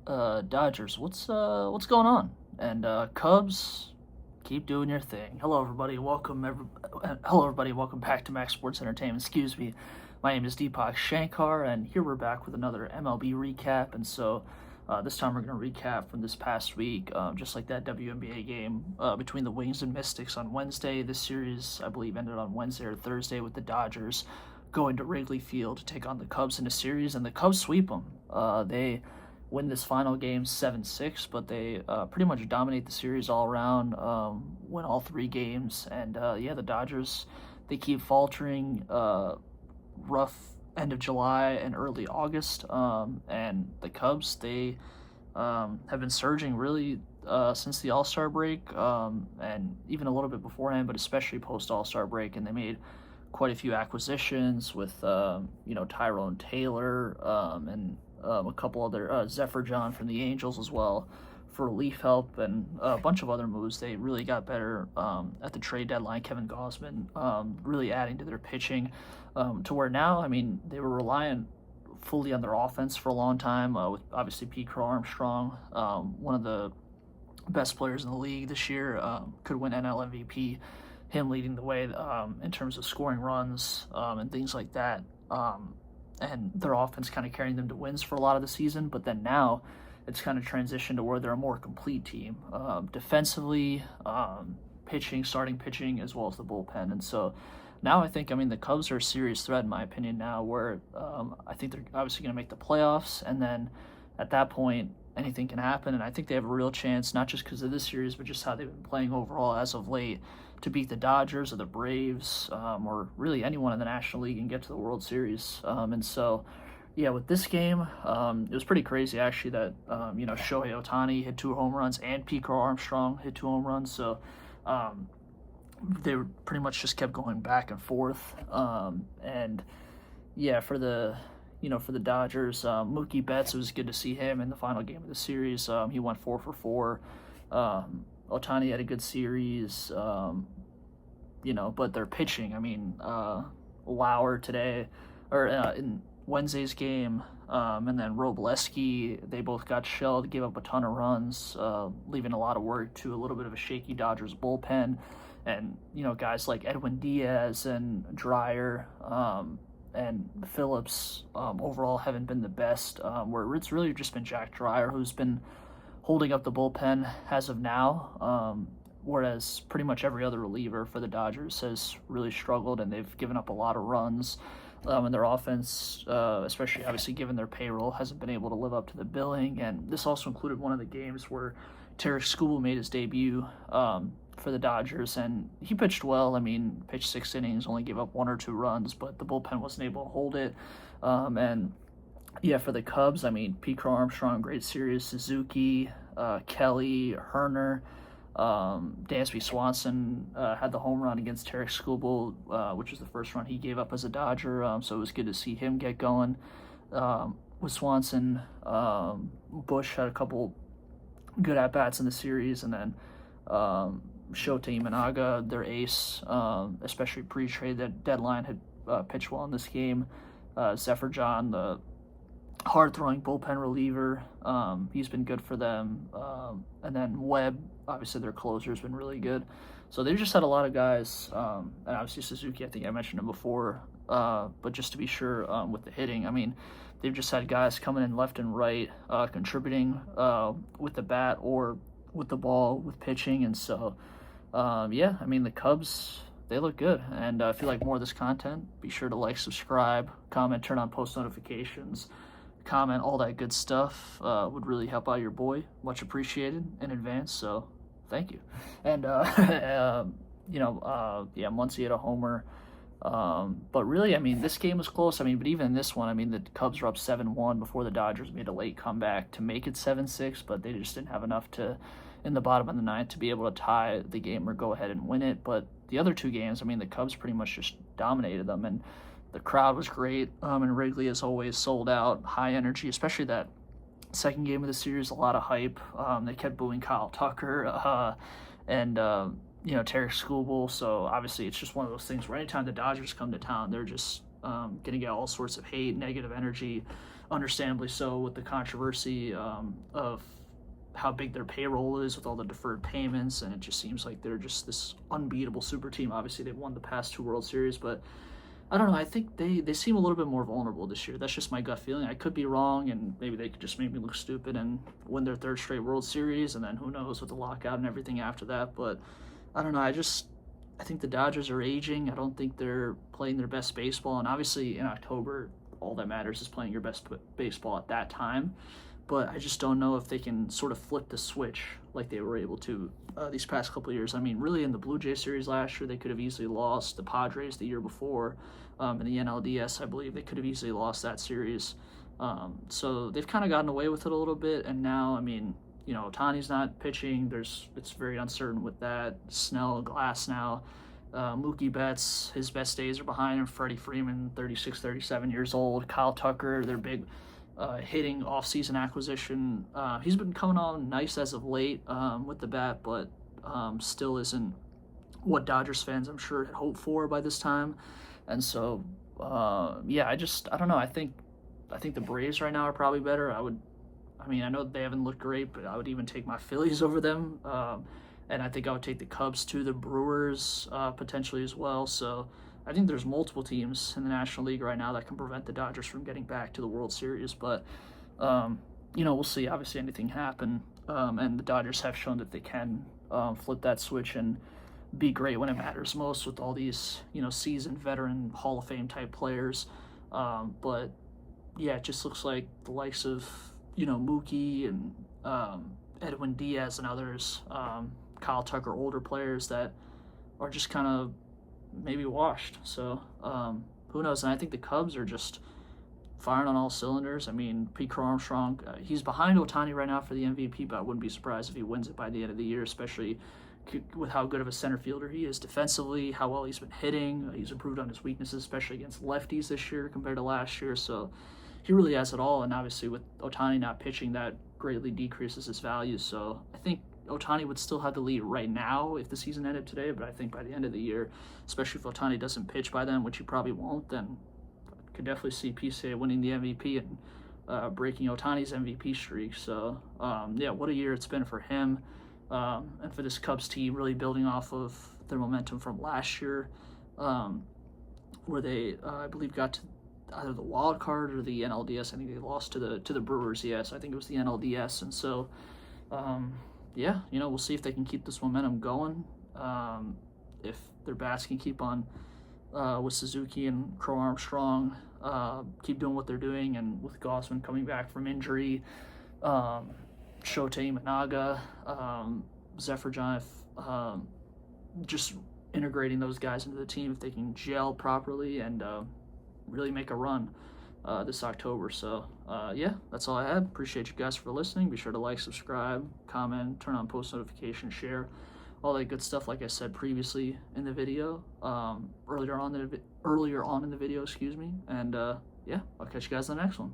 Dodgers, what's going on? And Cubs, keep doing your thing. Hello everybody, welcome back to Max Sports Entertainment. Excuse me. My name is Deepak Shankar, and here we're back with another MLB recap. And so this time we're going to recap from this past week, just like that WNBA game between the Wings and Mystics on Wednesday. This series, I believe, ended on Wednesday or Thursday with the Dodgers going to Wrigley Field to take on the Cubs in a series, and the Cubs sweep them. They win this final game 7-6, but they pretty much dominate the series all around, win all three games. And the Dodgers, they keep faltering, rough end of July and early August. And the Cubs, they have been surging really since the All-Star break, and even a little bit beforehand, but especially post All-Star break. And they made quite a few acquisitions with Tyrone Taylor, and a couple other Zephyr John from the Angels as well for relief help, and a bunch of other moves. They really got better at the trade deadline. Kevin Gausman really adding to their pitching, to where now, I mean, they were relying fully on their offense for a long time, with obviously Pete Armstrong, one of the best players in the league this year, could win NL MVP, him leading the way in terms of scoring runs and things like that. And their offense kind of carrying them to wins for a lot of the season. But then now it's kind of transitioned to where they're a more complete team, defensively, pitching, starting pitching, as well as the bullpen. And so now I think, the Cubs are a serious threat, in my opinion, now, where I think they're obviously going to make the playoffs. And then at that point, anything can happen. And I think they have a real chance, not just because of this series, but just how they've been playing overall as of late, to beat the Dodgers or the Braves, or really anyone in the National League and get to the World Series. And so, yeah, with this game, it was pretty crazy, actually, that, Shohei Ohtani hit 2 home runs and Pete Armstrong hit 2 home runs. So they were pretty much just kept going back and forth. And, yeah, for the Dodgers, Mookie Betts, it was good to see him in the final game of the series. He went 4 for 4. Ohtani had a good series, but their pitching, Lauer today, or in Wednesday's game, and then Robleski, they both got shelled, gave up a ton of runs, leaving a lot of work to a little bit of a shaky Dodgers bullpen. And, guys like Edwin Diaz and Dreyer, and Phillips, overall haven't been the best, where it's really just been Jack Dreyer who's been holding up the bullpen as of now, whereas pretty much every other reliever for the Dodgers has really struggled, and they've given up a lot of runs, and their offense, especially obviously given their payroll, hasn't been able to live up to the billing. And this also included one of the games where Tarek Skubal made his debut for the Dodgers, and he pitched well. Pitched 6 innings, only gave up 1 or 2 runs, but the bullpen wasn't able to hold it. And yeah, for the Cubs, Pete Armstrong, great series. Suzuki, Kelly, Herner, Dansby Swanson had the home run against Tarek Skubal, which was the first run he gave up as a Dodger. So it was good to see him get going with Swanson. Bush had a couple good at-bats in the series, and then Shota Imanaga, their ace, especially pre-trade that deadline, had pitched well in this game. Zephyr John, the hard-throwing bullpen reliever, he's been good for them. And then Webb, obviously their closer, has been really good. So they've just had a lot of guys, and obviously Suzuki, I think I mentioned him before, but just to be sure, with the hitting, they've just had guys coming in left and right, contributing with the bat or with the ball, with pitching. And so, the Cubs, they look good. And if you like more of this content, be sure to like, subscribe, comment, turn on post notifications, comment, all that good stuff. Would really help out your boy. Much appreciated in advance. So thank you. And Muncy had a homer. But really, this game was close. But even in this one, the Cubs were up 7-1 before the Dodgers made a late comeback to make it 7-6, but they just didn't have enough in the bottom of the ninth to be able to tie the game or go ahead and win it. But the other 2 games, the Cubs pretty much just dominated them, and the crowd was great, and Wrigley, as always, sold out, high energy, especially that second game of the series, a lot of hype. They kept booing Kyle Tucker, and Tarek Skubal. So obviously it's just one of those things where anytime the Dodgers come to town, they're just going to get all sorts of hate, negative energy. understandably so with the controversy of how big their payroll is with all the deferred payments, and it just seems like they're just this unbeatable super team. Obviously, they've won the past 2 World Series, but I don't know. I think they seem a little bit more vulnerable this year. That's just my gut feeling. I could be wrong, and maybe they could just make me look stupid and win their 3rd straight World Series, and then who knows with the lockout and everything after that. But I don't know. I think the Dodgers are aging. I don't think they're playing their best baseball, and obviously in October, all that matters is playing your best baseball at that time. But I just don't know if they can sort of flip the switch like they were able to these past couple of years. I mean, really in the Blue Jay series last year, they could have easily lost the Padres the year before. In the NLDS, I believe they could have easily lost that series. So they've kind of gotten away with it a little bit, and now, I mean, Ohtani's not pitching. It's very uncertain with that. Snell, Glass now. Mookie Betts, his best days are behind him. Freddie Freeman, 36, 37 years old. Kyle Tucker, their big hitting off-season acquisition. He's been coming on nice as of late with the bat, but still isn't what Dodgers fans, I'm sure, had hoped for by this time. And so, I don't know. I think the Braves right now are probably better. I know they haven't looked great, but I would even take my Phillies over them. And I think I would take the Cubs to the Brewers potentially as well. So I think there's multiple teams in the National League right now that can prevent the Dodgers from getting back to the World Series. But, we'll see. Obviously, anything happen. And the Dodgers have shown that they can flip that switch and be great when it matters most with all these, seasoned veteran Hall of Fame type players. But, yeah, it just looks like the likes of, Mookie and Edwin Diaz and others, Kyle Tucker, older players that are just kind of maybe washed. So who knows? And I think the Cubs are just firing on all cylinders. I mean, Pete Armstrong, he's behind Ohtani right now for the MVP, but I wouldn't be surprised if he wins it by the end of the year, especially with how good of a center fielder he is defensively, how well he's been hitting. He's improved on his weaknesses, especially against lefties this year compared to last year. So he really has it all. And obviously with Ohtani not pitching, that greatly decreases his value. So I think Ohtani would still have the lead right now if the season ended today, but I think by the end of the year, especially if Ohtani doesn't pitch by then, which he probably won't, then I could definitely see PCA winning the MVP and breaking Ohtani's MVP streak. So, what a year it's been for him and for this Cubs team, really building off of their momentum from last year, where they, I believe, got to either the wild card or the NLDS. I think they lost to the Brewers. Yes, I think it was the NLDS, and so. We'll see if they can keep this momentum going. If their bats can keep on with Suzuki and Crow Armstrong, keep doing what they're doing, and with Gausman coming back from injury, Shota Imanaga, Zephyr John, just integrating those guys into the team, if they can gel properly and really make a run this October. So that's all I had. Appreciate you guys for listening. Be sure to like, subscribe, comment, turn on post notifications, share, all that good stuff like I said previously in the video, earlier on in the video, excuse me. And I'll catch you guys in the next one.